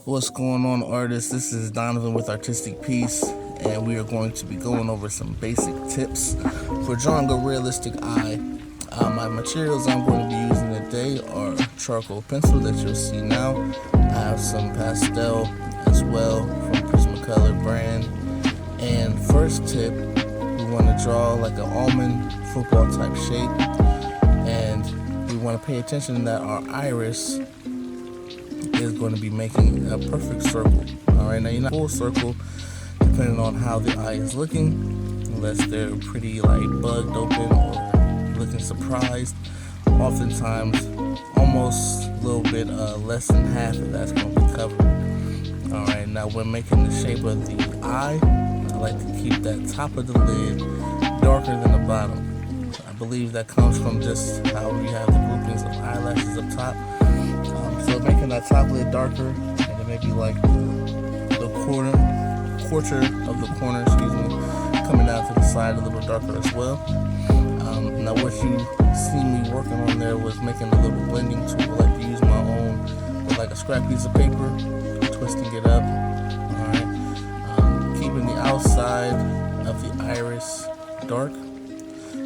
What's going on, artists? This is Donovan with Artistic Peace, and we are going to be going over some basic tips for drawing a realistic eye. My materials I'm going to be using today are charcoal pencil that you'll see now. I have some pastel as well from Prismacolor brand. And first tip, we want to draw like an almond football type shape, and we want to pay attention that our iris is going to be making a perfect circle. Alright, now you're not full circle depending on how the eye is looking, unless they're pretty like bugged open or looking surprised. Oftentimes, almost a little bit less than half of that's going to be covered. Alright, now when making the shape of the eye, I like to keep that top of the lid darker than the bottom. I believe that comes from just how we have the groupings of eyelashes up top. So making that top lid darker, and then maybe like the quarter of the corner, coming down to the side a little darker as well. Now what you see me working on there was making a little blending tool. I like to use my own with like a scrap piece of paper, twisting it up. Alright, keeping the outside of the iris dark.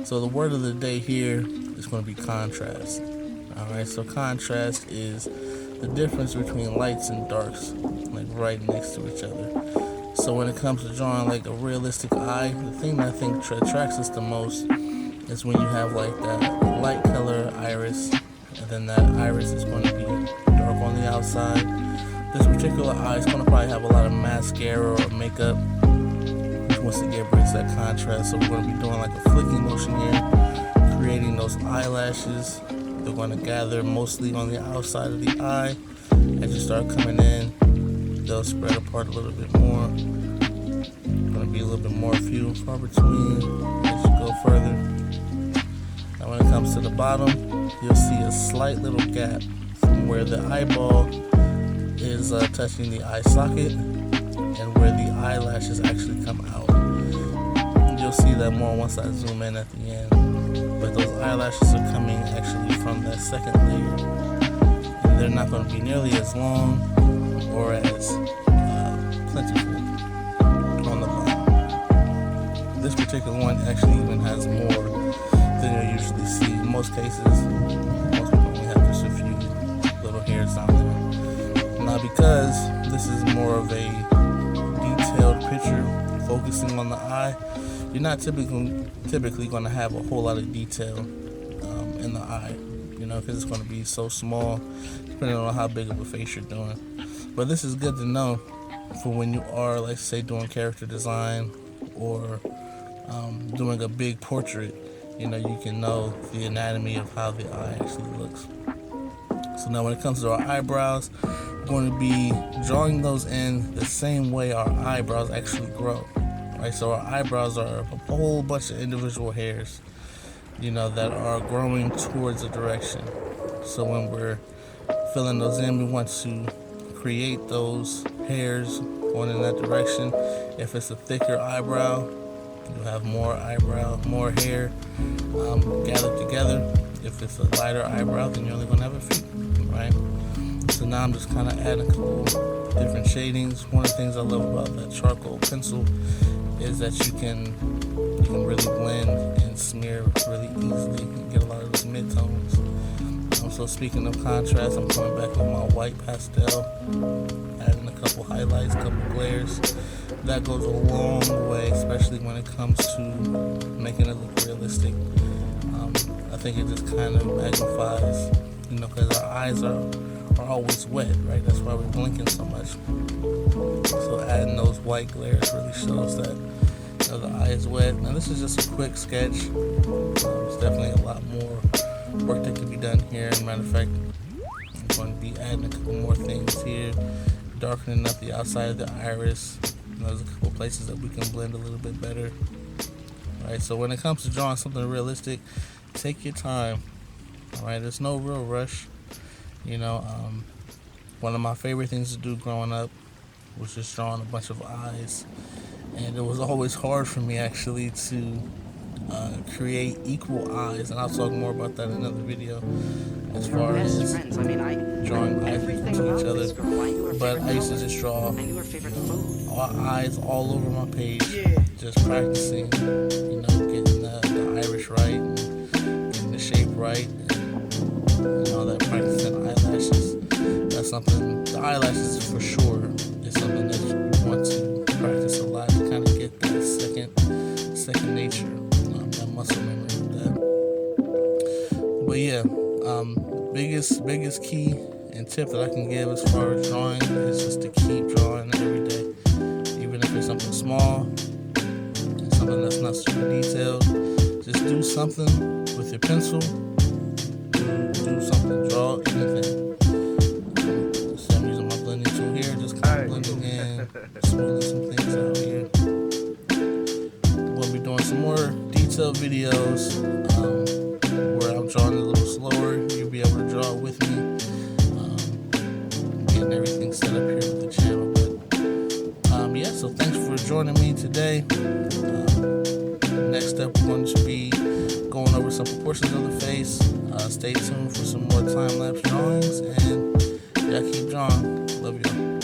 So the word of the day here is going to be contrast. Alright, so contrast is the difference between lights and darks, like right next to each other. So when it comes to drawing like a realistic eye, the thing that I think attracts us the most is when you have like that light color iris, and then that iris is going to be dark on the outside. This particular eye is going to probably have a lot of mascara or makeup, which once again brings that contrast. So we're going to be doing like a flicking motion here, creating those eyelashes. They're going to gather mostly on the outside of the eye. As you start coming in, they'll spread apart a little bit more. Going to be a little bit more few and far between as you go further. Now when it comes to the bottom, you'll see a slight little gap from where the eyeball is touching the eye socket and where the eyelashes actually come out. You'll see that more once I zoom in at the end. But those eyelashes are coming actually from that second layer, and they're not going to be nearly as long or as plentiful on the bottom. This particular one actually even has more than you usually see. In most cases, most people only have just a few little hairs on there. Now because this is more of a detailed picture focusing on the eye, you're not typically going to have a whole lot of detail in the eye, because it's going to be so small, depending on how big of a face you're doing. But this is good to know for when you are, like, say, doing character design or doing a big portrait. You can know the anatomy of how the eye actually looks. So now when it comes to our eyebrows, we're going to be drawing those in the same way our eyebrows actually grow. Right, so our eyebrows are a whole bunch of individual hairs, that are growing towards a direction. So when we're filling those in, we want to create those hairs going in that direction. If it's a thicker eyebrow, you'll have more hair gathered together. If it's a lighter eyebrow, then you're only going to have a few, right? So now I'm just kind of adding a couple different shadings. One of the things I love about that charcoal pencil is that you can really blend and smear really easily and get a lot of those mid-tones. So speaking of contrast, I'm coming back with my white pastel, adding a couple highlights, couple glares. That goes a long way, especially when it comes to making it look realistic. I think it just kind of magnifies, because our eyes are always wet, right? That's why we're blinking so much. So adding those white glares really shows that the eye is wet. Now this is just a quick sketch. There's definitely a lot more work that can be done here. As a matter of fact, I'm going to be adding a couple more things here, darkening up the outside of the iris. There's a couple places that we can blend a little bit better. Alright, so when it comes to drawing something realistic, take your time. Alright, there's no real rush. One of my favorite things to do growing up was just drawing a bunch of eyes, and it was always hard for me actually to create equal eyes, and I'll talk more about that in another video as far as drawing eyes equal to each other. But I used to just draw, all eyes all over my page, just practicing, getting the iris right, and getting the shape right, and all that, practicing eyelashes. That's something, the eyelashes for sure is something that you want to practice a lot to kind of get that second nature, that muscle memory of that. But yeah, biggest key and tip that I can give as far as drawing is just to keep drawing every day, even if it's something small and something that's not super detailed. Just do something with your pencil. Do something. Draw anything. So I'm using my blending tool here, just kind of blending in, smoothing some things out here. We'll be doing some more detailed videos where I'm drawing a little slower. You'll be able to draw it with me. Getting everything set up here with the channel. But yeah, so thanks for joining me today. Next up, we're going to be going over some proportions of the face. Stay tuned for some more time-lapse drawings, and y'all keep drawing. Love y'all.